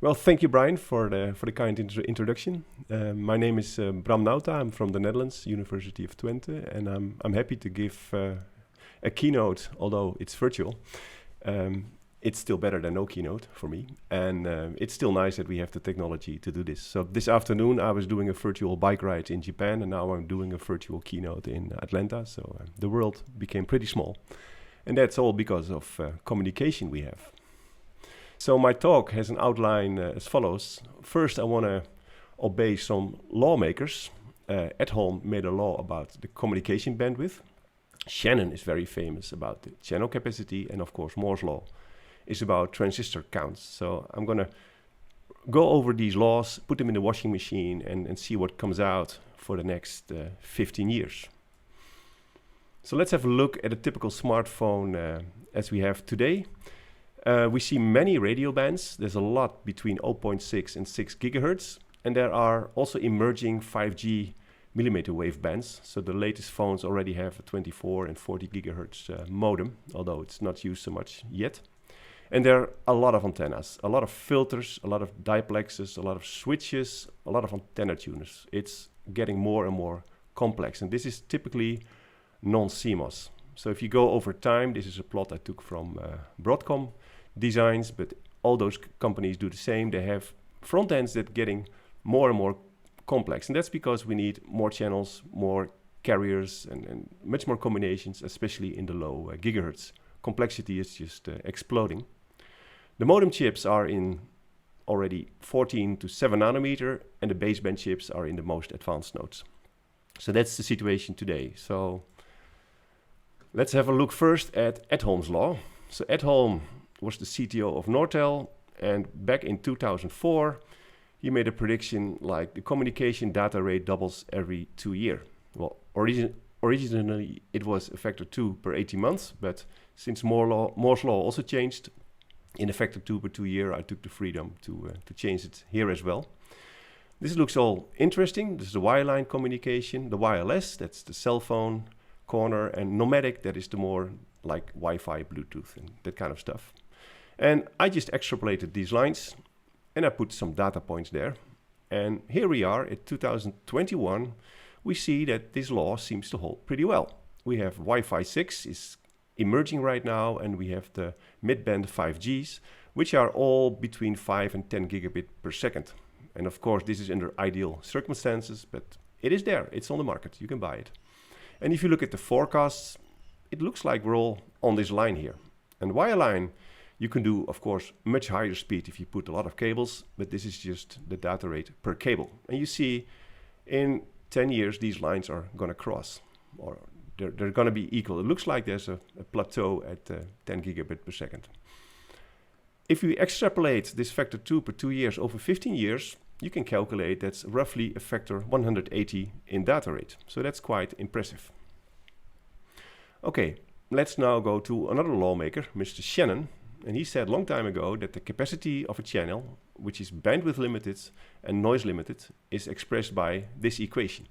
Well, thank you, Brian, for the kind introduction. My name is Bram Nauta. I'm from the Netherlands, University of Twente, and I'm happy to give a keynote, although it's virtual. It's still better than no keynote for me, and it's still nice that we have the technology to do this. So this afternoon I was doing a virtual bike ride in Japan, and now I'm doing a virtual keynote in Atlanta, so the world became pretty small. And that's all because of communication we have. So my talk has an outline as follows. First, I want to obey some lawmakers. Edholm made a law about the communication bandwidth. Shannon is very famous about the channel capacity, and of course Moore's law is about transistor counts. So I'm going to go over these laws, put them in the washing machine, and see what comes out for the next 15 years. So let's have a look at a typical smartphone as we have today. We see many radio bands. There's a lot between 0.6 and 6 gigahertz. And there are also emerging 5G millimeter wave bands. So the latest phones already have a 24 and 40 gigahertz modem, although it's not used so much yet. And there are a lot of antennas, a lot of filters, a lot of diplexes, a lot of switches, a lot of antenna tuners. It's getting more and more complex. And this is typically non-CMOS. So if you go over time, this is a plot I took from Broadcom designs, but all those companies do the same. They have front ends that are getting more and more complex. And that's because we need more channels, more carriers, and much more combinations, especially in the low gigahertz. Complexity is just exploding. The modem chips are in already 14 to 7 nanometer, and the baseband chips are in the most advanced nodes. So that's the situation today. So let's have a look first at Edholm's law. So Edholm was the CTO of Nortel, and back in 2004, he made a prediction like the communication data rate doubles every 2 years. Well, originally it was a factor 2 per 18 months, but since Moore's law also changed in a factor 2 per 2 years, I took the freedom to change it here as well. This looks all interesting. This is the wireline communication, the wireless, that's the cell phone corner, and nomadic, that is the more like Wi-Fi, Bluetooth, and that kind of stuff. And I just extrapolated these lines, and I put some data points there. And here we are at 2021. We see that this law seems to hold pretty well. We have Wi-Fi 6 is emerging right now, and we have the mid-band 5Gs, which are all between 5 and 10 gigabit per second. And of course, this is under ideal circumstances, but it is there. It's on the market. You can buy it. And if you look at the forecasts, it looks like we're all on this line here. And wireline, you can do, of course, much higher speed if you put a lot of cables, but this is just the data rate per cable. And you see in 10 years, these lines are going to cross, or they're going to be equal. It looks like there's a plateau at 10 gigabit per second. If we extrapolate this factor 2 per 2 years over 15 years, you can calculate that's roughly a factor 180 in data rate. So that's quite impressive. Okay, let's now go to another lawmaker, Mr. Shannon. And he said a long time ago that the capacity of a channel, which is bandwidth limited and noise limited, is expressed by this equation.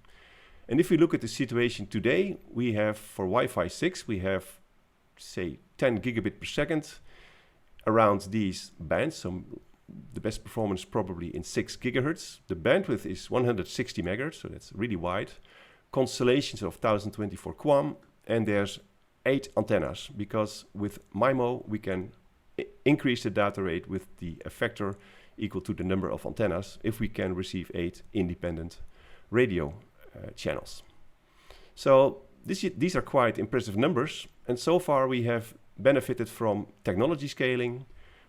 And if we look at the situation today, we have for Wi-Fi 6, we have, say, 10 gigabit per second around these bands. So the best performance probably in 6 gigahertz. The bandwidth is 160 megahertz, so that's really wide. Constellations of 1024 QAM, and there's 8 antennas, because with MIMO we can increase the data rate with the effector equal to the number of antennas if we can receive 8 independent radio channels. So these are quite impressive numbers, and so far we have benefited from technology scaling.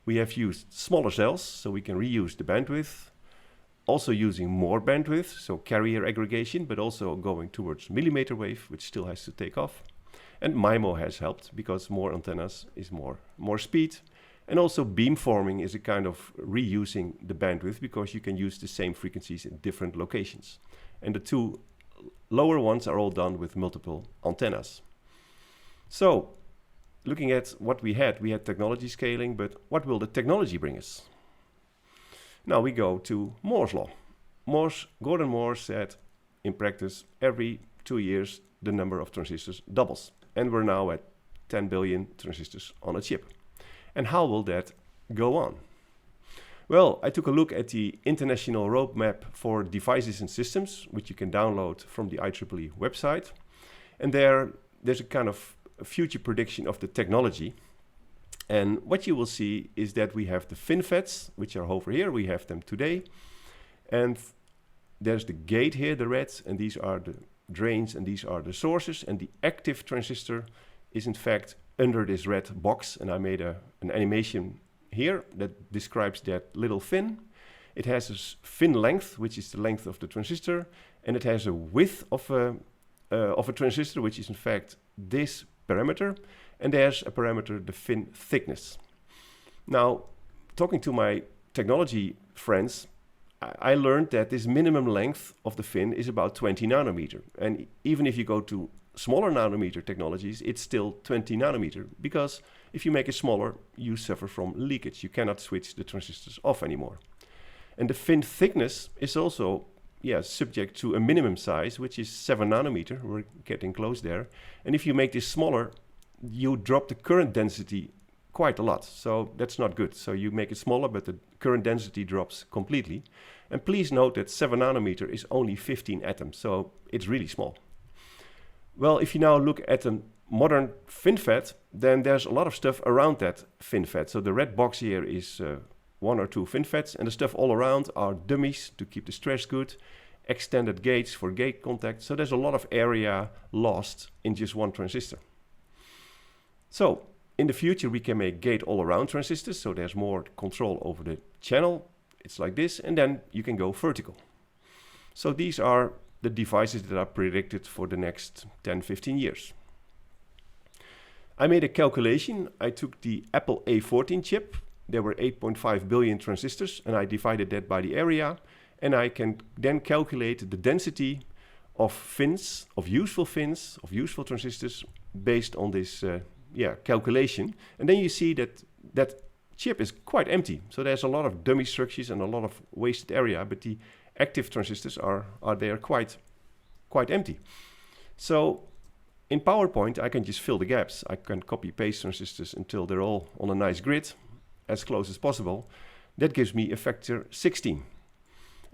We have used smaller cells, so we can reuse the bandwidth, also using more bandwidth, so carrier aggregation, but also going towards millimeter wave, which still has to take off. And MIMO has helped because more antennas is more speed. And also beamforming is a kind of reusing the bandwidth, because you can use the same frequencies in different locations. And the two lower ones are all done with multiple antennas. So looking at what we had technology scaling, but what will the technology bring us? Now we go to Moore's law. Gordon Moore said, in practice, every 2 years, the number of transistors doubles. And we're now at 10 billion transistors on a chip. And how will that go on? Well, I took a look at the international roadmap for devices and systems, which you can download from the IEEE website. And there's a kind of a future prediction of the technology. And what you will see is that we have the FinFETs, which are over here. We have them today. And there's the gate here, the red, and these are the drains, and these are the sources. And the active transistor is in fact under this red box. And I made an animation here that describes that little fin. It has a fin length, which is the length of the transistor, and it has a width of a transistor, which is in fact this parameter, and there's a parameter, the fin thickness. Now, talking to my technology friends, I learned that this minimum length of the fin is about 20 nanometer, and even if you go to smaller nanometer technologies, it's still 20 nanometer, because if you make it smaller, you suffer from leakage. You cannot switch the transistors off anymore. And the fin thickness is also subject to a minimum size, which is 7 nanometer. We're getting close there. And if you make this smaller, you drop the current density quite a lot. So that's not good. So you make it smaller, but the current density drops completely. And please note that 7 nanometer is only 15 atoms, so it's really small. Well, if you now look at a modern FinFET, then there's a lot of stuff around that FinFET. So the red box here is 1 or 2 FinFETs, and the stuff all around are dummies to keep the stress good, extended gates for gate contact. So there's a lot of area lost in just one transistor. So in the future, we can make gate all around transistors. So there's more control over the channel. It's like this, and then you can go vertical. So these are the devices that are predicted for the next 10, 15 years. I made a calculation. I took the Apple A14 chip. There were 8.5 billion transistors, and I divided that by the area. And I can then calculate the density of fins, of useful transistors, based on this calculation. And then you see that that chip is quite empty. So there's a lot of dummy structures and a lot of wasted area, but the active transistors are there quite empty. So in PowerPoint, I can just fill the gaps. I can copy paste transistors until they're all on a nice grid, as close as possible. That gives me a factor 16.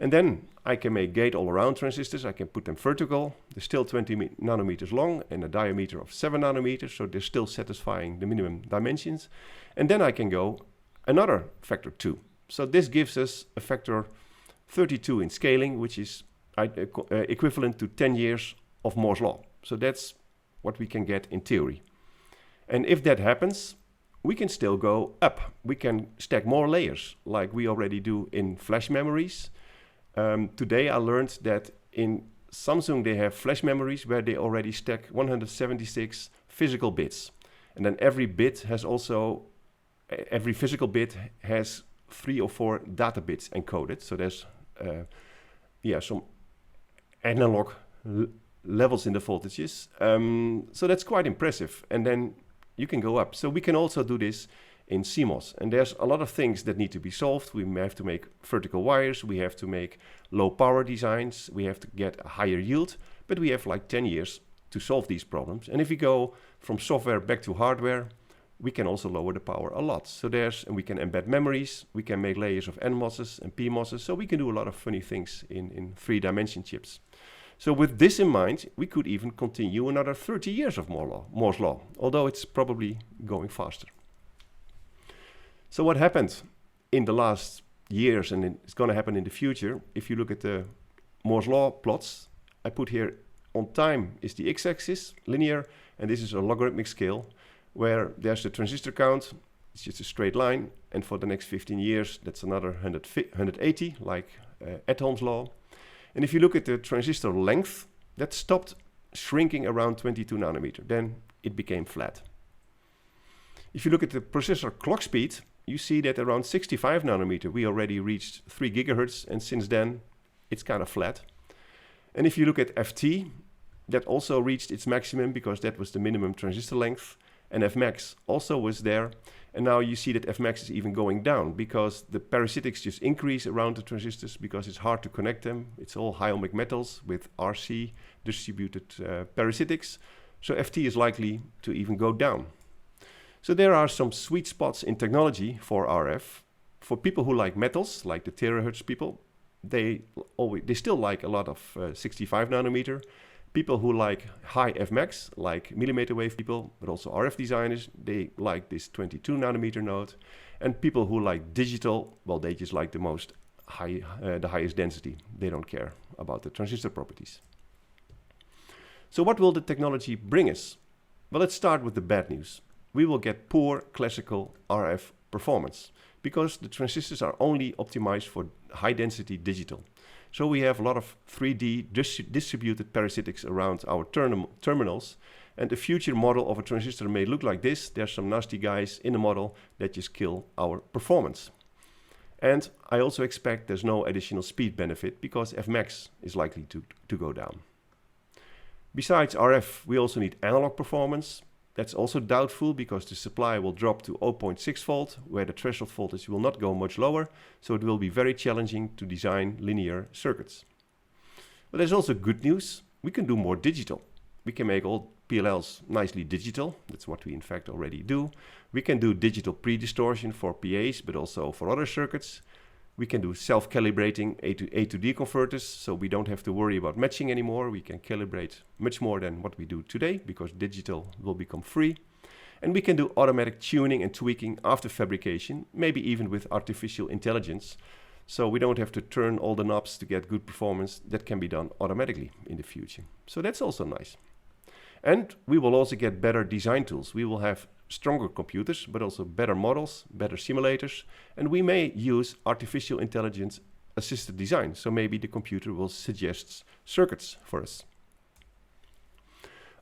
And then I can make gate all around transistors. I can put them vertical. They're still 20 nanometers long and a diameter of 7 nanometers. So they're still satisfying the minimum dimensions. And then I can go another factor 2. So this gives us a factor 32 in scaling, which is equivalent to 10 years of Moore's law. So that's what we can get in theory. And if that happens, we can still go up. We can stack more layers like we already do in flash memories. Today I learned that in Samsung they have flash memories where they already stack 176 physical bits. And then every physical bit has 3 or 4 data bits encoded. So there's some analog levels in the voltages. So that's quite impressive. And then you can go up. So we can also do this in CMOS. And there's a lot of things that need to be solved. We have to make vertical wires. We have to make low power designs. We have to get a higher yield. But we have like 10 years to solve these problems. And if we go from software back to hardware, we can also lower the power a lot. So and we can embed memories. We can make layers of NMOSes and PMOSes. So we can do a lot of funny things in 3-dimension chips. So with this in mind, we could even continue another 30 years of Moore's law, although it's probably going faster. So what happened in the last years, and it's going to happen in the future, if you look at the Moore's law plots, I put here on time is the x-axis, linear, and this is a logarithmic scale, where there's the transistor count, it's just a straight line, and for the next 15 years, that's another 180, like Edholm's law. And if you look at the transistor length, that stopped shrinking around 22 nanometer. Then it became flat. If you look at the processor clock speed, you see that around 65 nanometer, we already reached 3 gigahertz, and since then, it's kind of flat. And if you look at FT, that also reached its maximum because that was the minimum transistor length, and Fmax also was there. And now you see that Fmax is even going down because the parasitics just increase around the transistors because it's hard to connect them. It's all high ohmic metals with RC distributed parasitics. So FT is likely to even go down. So there are some sweet spots in technology for RF. For people who like metals, like the terahertz people, they still like a lot of 65 nanometer. People who like high Fmax, like millimeter wave people, but also RF designers, they like this 22 nanometer node. And people who like digital, well, they just like the highest density. They don't care about the transistor properties. So what will the technology bring us? Well, let's start with the bad news. We will get poor classical RF performance because the transistors are only optimized for high density digital. So we have a lot of 3D distributed parasitics around our terminals, and the future model of a transistor may look like this. There's some nasty guys in the model that just kill our performance. And I also expect there's no additional speed benefit because Fmax is likely to go down. Besides RF, we also need analog performance. That's also doubtful because the supply will drop to 0.6 volt, where the threshold voltage will not go much lower, so it will be very challenging to design linear circuits. But there's also good news. We can do more digital. We can make all PLLs nicely digital. That's what we in fact already do. We can do digital pre-distortion for PAs, but also for other circuits. We can do self-calibrating A to D converters, so we don't have to worry about matching anymore. We can calibrate much more than what we do today because digital will become free. And we can do automatic tuning and tweaking after fabrication, maybe even with artificial intelligence. So we don't have to turn all the knobs to get good performance. That can be done automatically in the future. So that's also nice. And we will also get better design tools. We will have stronger computers, but also better models, better simulators, and we may use artificial intelligence assisted design. So maybe the computer will suggest circuits for us.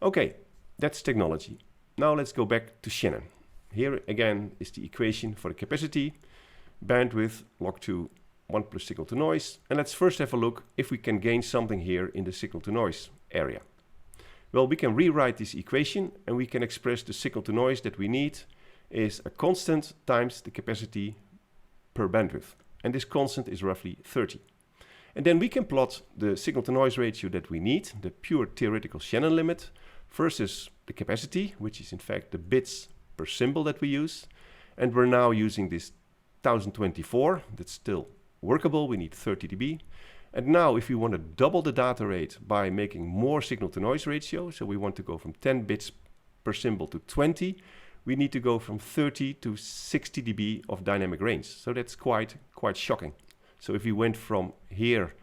Okay, that's technology. Now let's go back to Shannon. Here again is the equation for the capacity, bandwidth, log to 1 plus signal to noise. And let's first have a look if we can gain something here in the signal to noise area. Well, we can rewrite this equation and we can express the signal to noise that we need is a constant times the capacity per bandwidth. And this constant is roughly 30. And then we can plot the signal to noise ratio that we need, the pure theoretical Shannon limit, versus the capacity, which is in fact the bits per symbol that we use. And we're now using this 1024. That's still workable. We need 30 dB. And now if we want to double the data rate by making more signal to noise ratio, so we want to go from 10 bits per symbol to 20, we need to go from 30 to 60 dB of dynamic range. So that's quite shocking. So if we went from here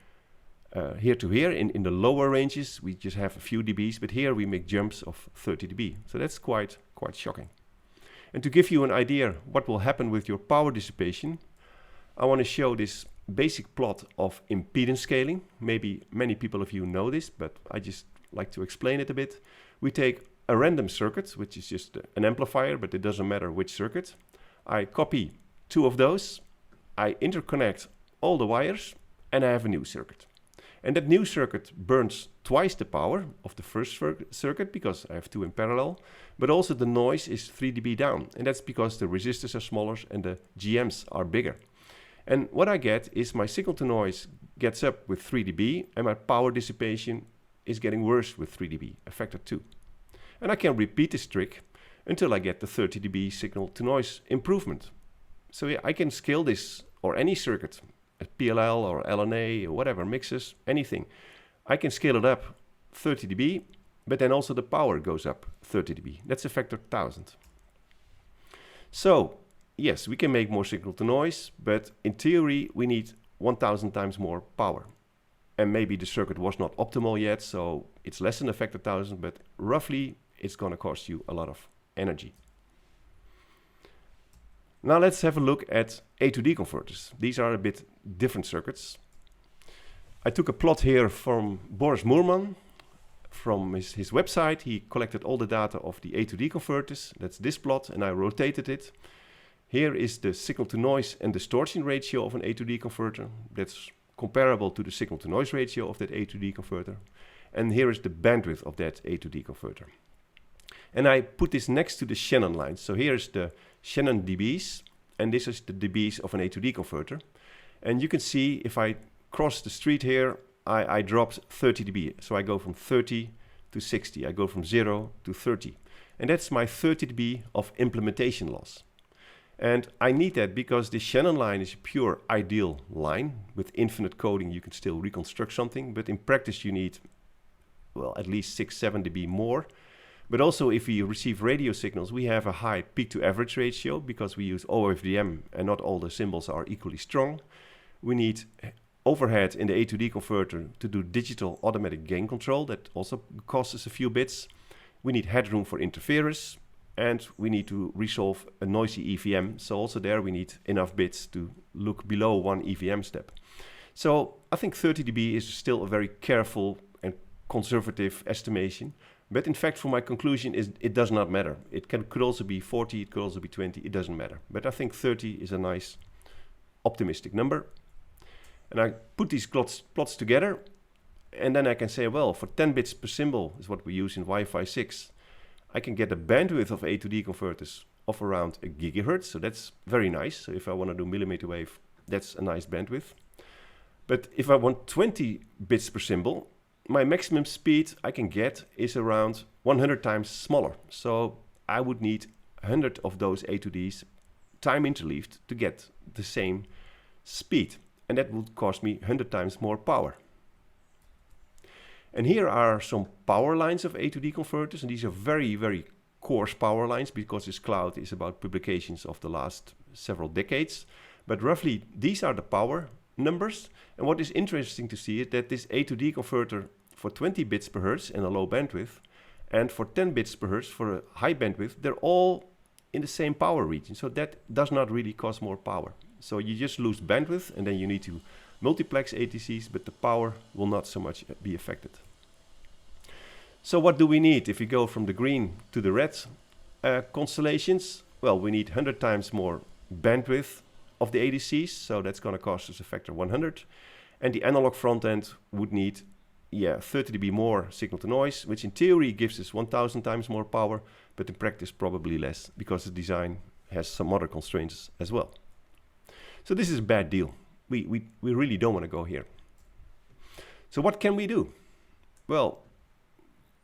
to here in the lower ranges, we just have a few dBs, but here we make jumps of 30 dB. So that's quite shocking. And to give you an idea what will happen with your power dissipation, I want to show this basic plot of impedance scaling. Maybe many people of you know this, but I just like to explain it a bit. We take a random circuit, which is just an amplifier, but it doesn't matter which circuit. I copy 2 of those, I interconnect all the wires, and I have a new circuit. And that new circuit burns twice the power of the first circuit because I have 2 in parallel, but also the noise is 3 dB down, and that's because the resistors are smaller and the GMs are bigger. And what I get is my signal to noise gets up with 3 dB and my power dissipation is getting worse with 3 dB, a factor 2. And I can repeat this trick until I get the 30 dB signal to noise improvement. So yeah, I can scale this or any circuit, a PLL or LNA or whatever, mixes, anything. I can scale it up 30 dB, but then also the power goes up 30 dB. That's a factor 1000. So yes, we can make more signal to noise, but in theory, we need 1000 times more power. And maybe the circuit was not optimal yet, so it's less than a factor 1000, but roughly it's going to cost you a lot of energy. Now let's have a look at A to D converters. These are a bit different circuits. I took a plot here from Boris Moorman from his website. He collected all the data of the A to D converters. That's this plot, and I rotated it. Here is the signal to noise and distortion ratio of an A to D converter. That's comparable to the signal to noise ratio of that A to D converter. And here is the bandwidth of that A to D converter. And I put this next to the Shannon line. So here's the Shannon dBs, and this is the dBs of an A to D converter. And you can see if I cross the street here, I dropped 30 dB. So I go from 30 to 60. I go from 0 to 30. And that's my 30 dB of implementation loss. And I need that because the Shannon line is a pure ideal line. With infinite coding, you can still reconstruct something, but in practice, you need, well, at least 6-7 dB more. But also, if we receive radio signals, we have a high peak-to-average ratio because we use OFDM and not all the symbols are equally strong. We need overhead in the A to D converter to do digital automatic gain control. That also costs us a few bits. We need headroom for interference. And we need to resolve a noisy EVM. So also there we need enough bits to look below 1 EVM step. So I think 30 dB is still a very careful and conservative estimation. But in fact, for my conclusion is it does not matter. It could also be 40, it could also be 20, it doesn't matter. But I think 30 is a nice optimistic number. And I put these plots together. And then I can say, well, for 10 bits per symbol is what we use in Wi-Fi 6. I can get a bandwidth of A to D converters of around a gigahertz, so that's very nice. So if I want to do millimeter wave, that's a nice bandwidth. But if I want 20 bits per symbol, my maximum speed I can get is around 100 times smaller. So I would need 100 of those A to Ds time interleaved to get the same speed. And that would cost me 100 times more power. And here are some power lines of A to D converters, and these are very, very coarse power lines because this cloud is about publications of the last several decades. But roughly, these are the power numbers. And what is interesting to see is that this A to D converter for 20 bits per hertz and a low bandwidth, and for 10 bits per hertz for a high bandwidth, they're all in the same power region. So that does not really cost more power. So you just lose bandwidth, and then you need to multiplex ATCs, but the power will not so much be affected. So what do we need if we go from the green to the red constellations? Well, we need 100 times more bandwidth of the ADCs, so that's going to cost us a factor 100. And the analog front end would need 30 dB more signal to noise, which in theory gives us 1000 times more power, but in practice probably less because the design has some other constraints as well. So this is a bad deal. We really don't want to go here. So what can we do? Well,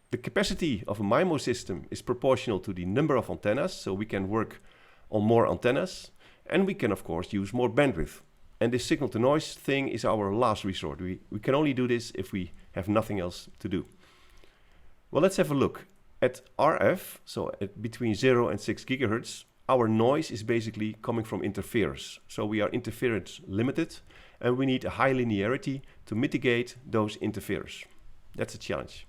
the capacity of a MIMO system is proportional to the number of antennas, so we can work on more antennas, and we can of course use more bandwidth. And this signal to noise thing is our last resort. We can only do this if we have nothing else to do. Well, let's have a look at RF, so at between 0 and 6 gigahertz. Our noise is basically coming from interferers. So we are interference limited, and we need a high linearity to mitigate those interferers. That's a challenge.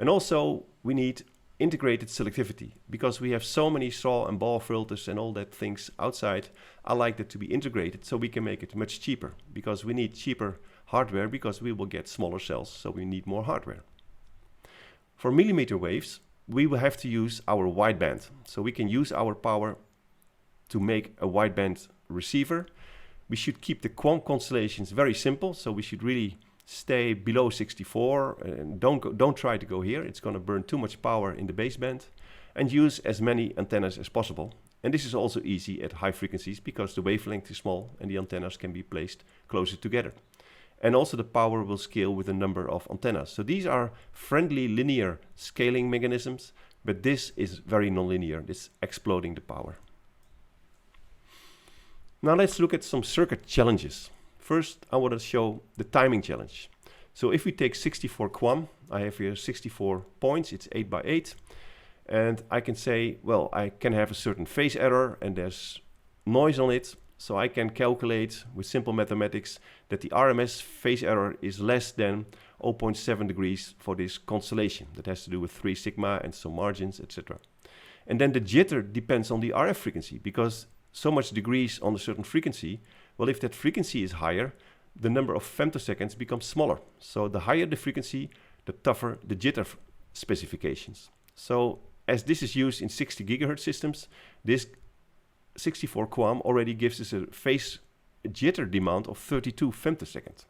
And also we need integrated selectivity because we have so many SAW and BAW filters and all that things outside. I like that to be integrated so we can make it much cheaper because we need cheaper hardware because we will get smaller cells, so we need more hardware. For millimeter waves, we will have to use our wideband. So we can use our power to make a wideband receiver. We should keep the QAM constellations very simple, so we should really stay below 64 and don't try to go here. It's going to burn too much power in the baseband, and use as many antennas as possible. And this is also easy at high frequencies because the wavelength is small and the antennas can be placed closer together. And also the power will scale with the number of antennas. So these are friendly linear scaling mechanisms, but this is very nonlinear. This exploding the power. Now let's look at some circuit challenges. First, I want to show the timing challenge. So if we take 64 QAM, I have here 64 points, it's 8 by 8. And I can say, well, I can have a certain phase error and there's noise on it. So I can calculate with simple mathematics that the RMS phase error is less than 0.7 degrees for this constellation. That has to do with 3 sigma and some margins, etc. And then the jitter depends on the RF frequency because so much degrees on a certain frequency. Well, if that frequency is higher, the number of femtoseconds becomes smaller. So the higher the frequency, the tougher the jitter specifications. So as this is used in 60 gigahertz systems, this 64 QAM already gives us a phase jitter demand of 32 femtoseconds.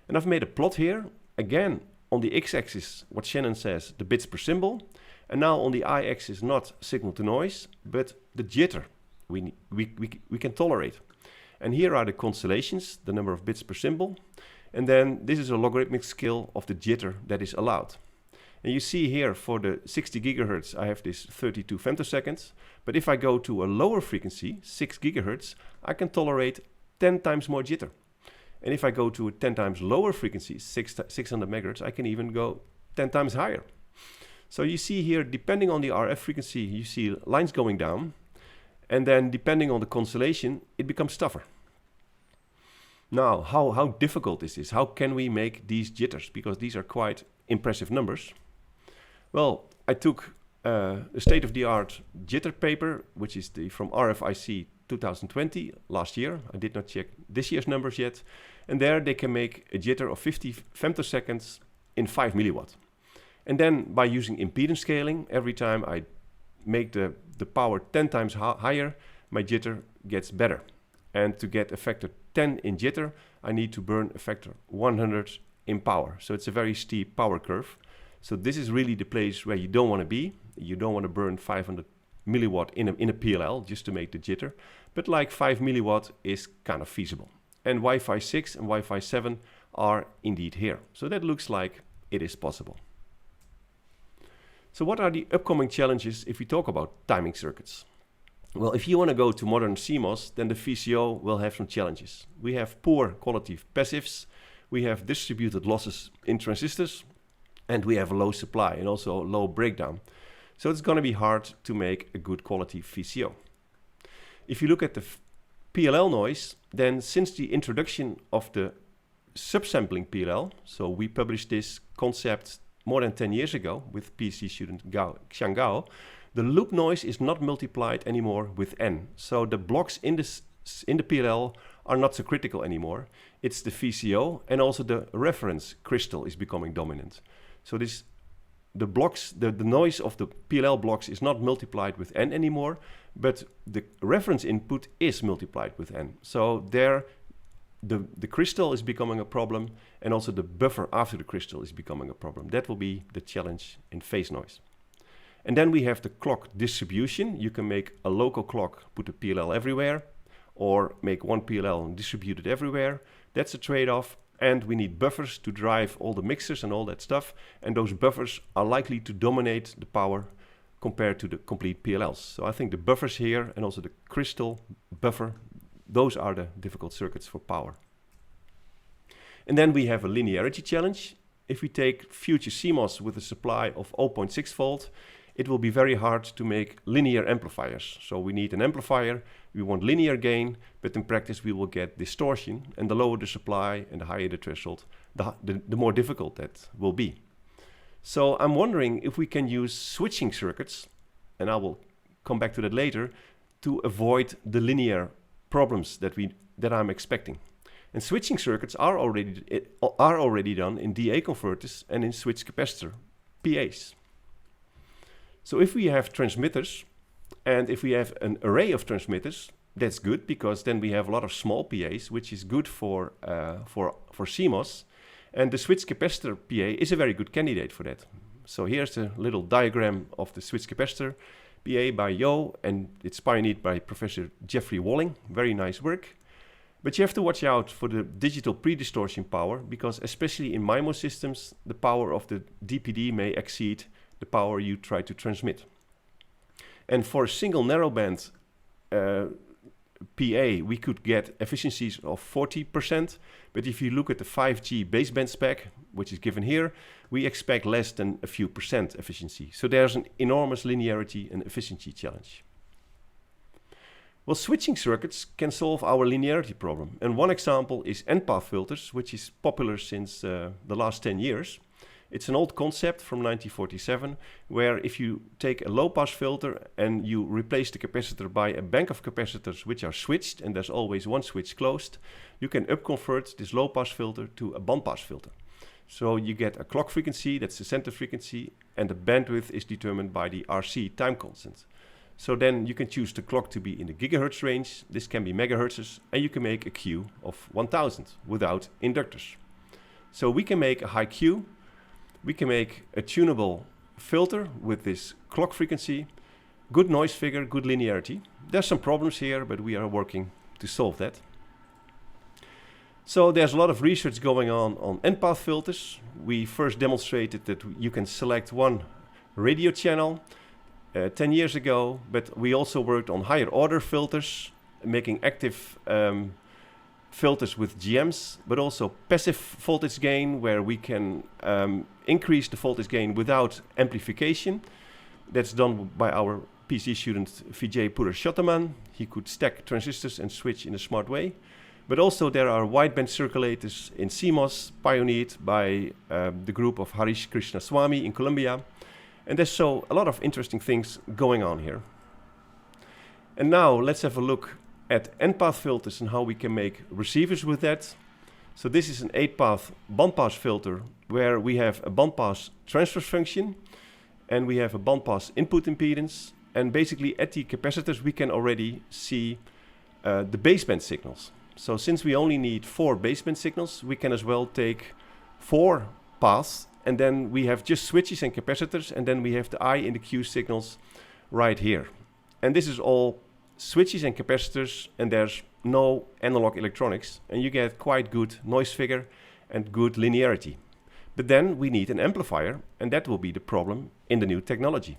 And I've made a plot here. Again, on the x-axis, what Shannon says, the bits per symbol. And now on the y-axis, not signal to noise, but the jitter we can tolerate. And here are the constellations, the number of bits per symbol. And then this is a logarithmic scale of the jitter that is allowed. And you see here for the 60 gigahertz, I have this 32 femtoseconds. But if I go to a lower frequency, 6 gigahertz, I can tolerate 10 times more jitter. And if I go to a 10 times lower frequency, 600 megahertz, I can even go 10 times higher. So you see here, depending on the RF frequency, you see lines going down. And then depending on the constellation, it becomes tougher. Now, how difficult is this? How can we make these jitters? Because these are quite impressive numbers. Well, I took a state-of-the-art jitter paper, which is from RFIC 2020, last year. I did not check this year's numbers yet. And there they can make a jitter of 50 femtoseconds in 5 milliwatt. And then by using impedance scaling, every time I make the power 10 times higher, my jitter gets better. And to get a factor 10 in jitter, I need to burn a factor 100 in power. So it's a very steep power curve. So this is really the place where you don't want to be. You don't want to burn 500 milliwatt in a PLL just to make the jitter. But like 5 milliwatt is kind of feasible. And Wi-Fi 6 and Wi-Fi 7 are indeed here. So that looks like it is possible. So what are the upcoming challenges if we talk about timing circuits? Well, if you want to go to modern CMOS, then the VCO will have some challenges. We have poor quality passives, we have distributed losses in transistors, and we have a low supply and also low breakdown. So it's going to be hard to make a good quality VCO. If you look at the PLL noise, then since the introduction of the subsampling PLL, so we published this concept more than 10 years ago with PhD student Xiang Gao, the loop noise is not multiplied anymore with N. So the blocks in the PLL are not so critical anymore. It's the VCO and also the reference crystal is becoming dominant. So the noise of the PLL blocks is not multiplied with N anymore, but the reference input is multiplied with N. So there the crystal is becoming a problem, and also the buffer after the crystal is becoming a problem. That will be the challenge in phase noise. And then we have the clock distribution. You can make a local clock, put a PLL everywhere, or make one PLL and distribute it everywhere. That's a trade-off. And we need buffers to drive all the mixers and all that stuff. And those buffers are likely to dominate the power compared to the complete PLLs. So I think the buffers here and also the crystal buffer, those are the difficult circuits for power. And then we have a linearity challenge. If we take future CMOS with a supply of 0.6 volt, it will be very hard to make linear amplifiers. So we need an amplifier, we want linear gain, but in practice we will get distortion, and the lower the supply and the higher the threshold, the more difficult that will be. So I'm wondering if we can use switching circuits, and I will come back to that later, to avoid the linear problems that I'm expecting. And switching circuits are already done in DA converters and in switch capacitor PAs. So if we have transmitters, and if we have an array of transmitters, that's good, because then we have a lot of small PAs, which is good for CMOS. And the switch capacitor PA is a very good candidate for that. So here's a little diagram of the switch capacitor PA by Yo, and it's pioneered by Professor Jeffrey Walling. Very nice work. But you have to watch out for the digital pre-distortion power, because especially in MIMO systems, the power of the DPD may exceed the power you try to transmit. And for a single narrowband PA, we could get efficiencies of 40%, but if you look at the 5G baseband spec, which is given here, we expect less than a few percent efficiency. So there's an enormous linearity and efficiency challenge. Well, switching circuits can solve our linearity problem. And one example is end-pass filters, which is popular since the last 10 years. It's an old concept from 1947, where if you take a low-pass filter and you replace the capacitor by a bank of capacitors which are switched, and there's always one switch closed, you can upconvert this low-pass filter to a bandpass filter. So you get a clock frequency, that's the center frequency, and the bandwidth is determined by the RC time constant. So then you can choose the clock to be in the gigahertz range, this can be megahertzes, and you can make a Q of 1000 without inductors. So we can make a high Q, we can make a tunable filter with this clock frequency, good noise figure, good linearity. There's some problems here, but we are working to solve that. So there's a lot of research going on end-pass filters. We first demonstrated that you can select one radio channel 10 years ago, but we also worked on higher order filters, making active filters with GMs, but also passive voltage gain, where we can increase the voltage gain without amplification. That's done by our PhD student Vijay Purushottaman. He could stack transistors and switch in a smart way. But also there are wideband circulators in CMOS, pioneered by the group of Harish Krishnaswamy in Colombia. And there's so a lot of interesting things going on here. And now let's have a look at end-pass filters and how we can make receivers with that. So this is an 8-path bandpass filter where we have a bandpass transfer function and we have a bandpass input impedance. And basically at the capacitors we can already see the baseband signals. So since we only need 4 baseband signals, we can as well take 4 paths, and then we have just switches and capacitors, and then we have the I and the Q signals right here. And this is all switches and capacitors, and there's no analog electronics, and you get quite good noise figure and good linearity. But then we need an amplifier, and that will be the problem in the new technology.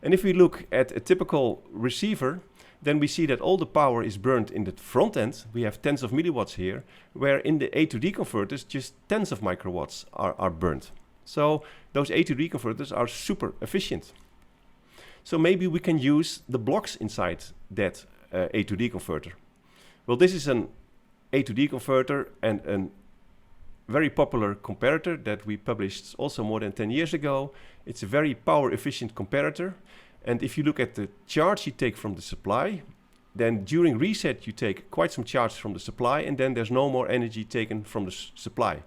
And if we look at a typical receiver, then we see that all the power is burned in the front end. We have tens of milliwatts here, where in the A to D converters, just tens of microwatts are burned. So those A to D converters are super efficient. So maybe we can use the blocks inside that A to D converter. Well, this is an A to D converter and a very popular comparator that we published also more than 10 years ago. It's a very power efficient comparator. And if you look at the charge you take from the supply, then during reset you take quite some charge from the supply, and then there's no more energy taken from the supply.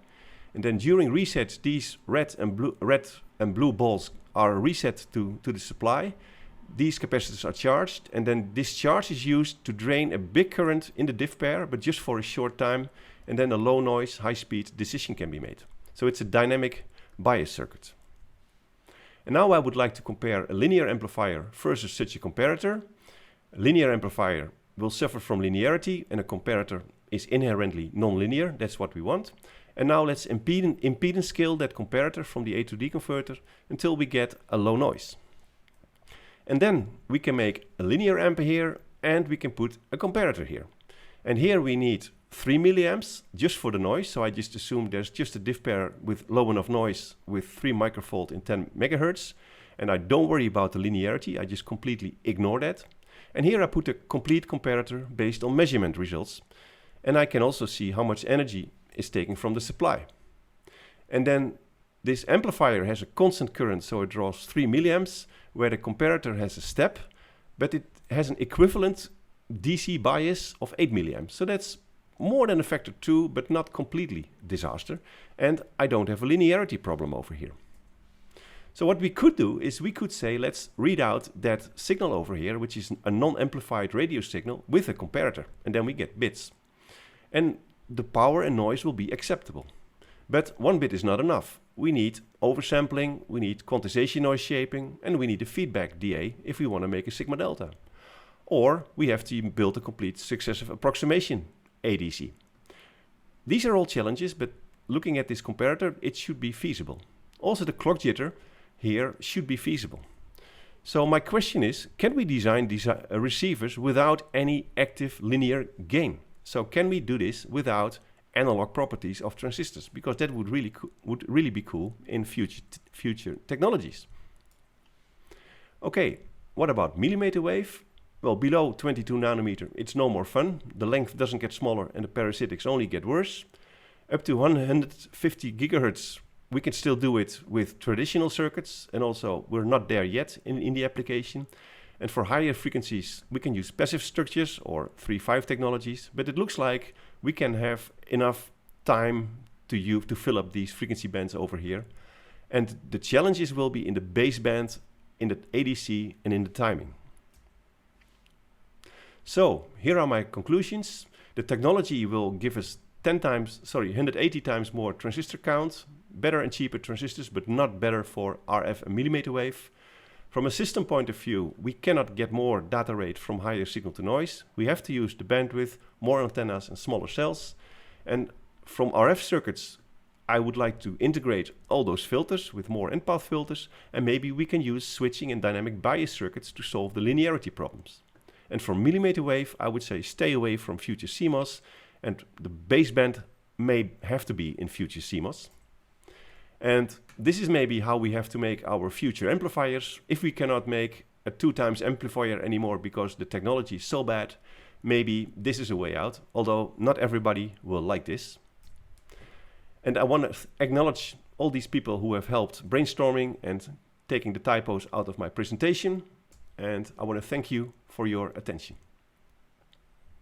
And then during reset, these red and blue balls are reset to the supply. These capacitors are charged, and then this charge is used to drain a big current in the diff pair, but just for a short time, and then a low noise, high speed decision can be made. So it's a dynamic bias circuit. And now I would like to compare a linear amplifier versus such a comparator. A linear amplifier will suffer from linearity, and a comparator is inherently nonlinear. That's what we want. And now let's impedance scale that comparator from the A to D converter until we get a low noise. And then we can make a linear amp here, and we can put a comparator here. And here we need 3 milliamps just for the noise. So I just assume there's just a diff pair with low enough noise with 3 microvolt in 10 megahertz. And I don't worry about the linearity. I just completely ignore that. And here I put a complete comparator based on measurement results. And I can also see how much energy is taken from the supply. And then this amplifier has a constant current, so it draws 3 milliamps, where the comparator has a step, but it has an equivalent DC bias of 8 milliamps. So that's more than a factor 2, but not completely disaster. And I don't have a linearity problem over here. So what we could do is we could say, let's read out that signal over here, which is a non-amplified radio signal with a comparator. And then we get bits. And the power and noise will be acceptable. But 1 bit is not enough. We need oversampling, we need quantization noise shaping, and we need a feedback DA if we want to make a sigma delta. Or we have to build a complete successive approximation ADC. These are all challenges, but looking at this comparator, it should be feasible. Also, the clock jitter here should be feasible. So my question is, can we design these receivers without any active linear gain? So can we do this without analog properties of transistors? Because that would really be cool in future technologies. Okay, what about millimeter wave? Well, below 22 nanometer, it's no more fun. The length doesn't get smaller and the parasitics only get worse. Up to 150 gigahertz, we can still do it with traditional circuits, and also we're not there yet in the application. And for higher frequencies, we can use passive structures or 3-5 technologies, but it looks like we can have enough time to fill up these frequency bands over here. And the challenges will be in the baseband, in the ADC, and in the timing. So here are my conclusions. The technology will give us 180 times more transistor count, better and cheaper transistors, but not better for RF and millimeter wave. From a system point of view, we cannot get more data rate from higher signal to noise. We have to use the bandwidth, more antennas and smaller cells. And from RF circuits, I would like to integrate all those filters with more end-pass filters, and maybe we can use switching and dynamic bias circuits to solve the linearity problems. And for millimeter wave, I would say stay away from future CMOS, and the baseband may have to be in future CMOS. And this is maybe how we have to make our future amplifiers. If we cannot make a 2x amplifier anymore because the technology is so bad, maybe this is a way out, although not everybody will like this. And I want to acknowledge all these people who have helped brainstorming and taking the typos out of my presentation. And I want to thank you for your attention.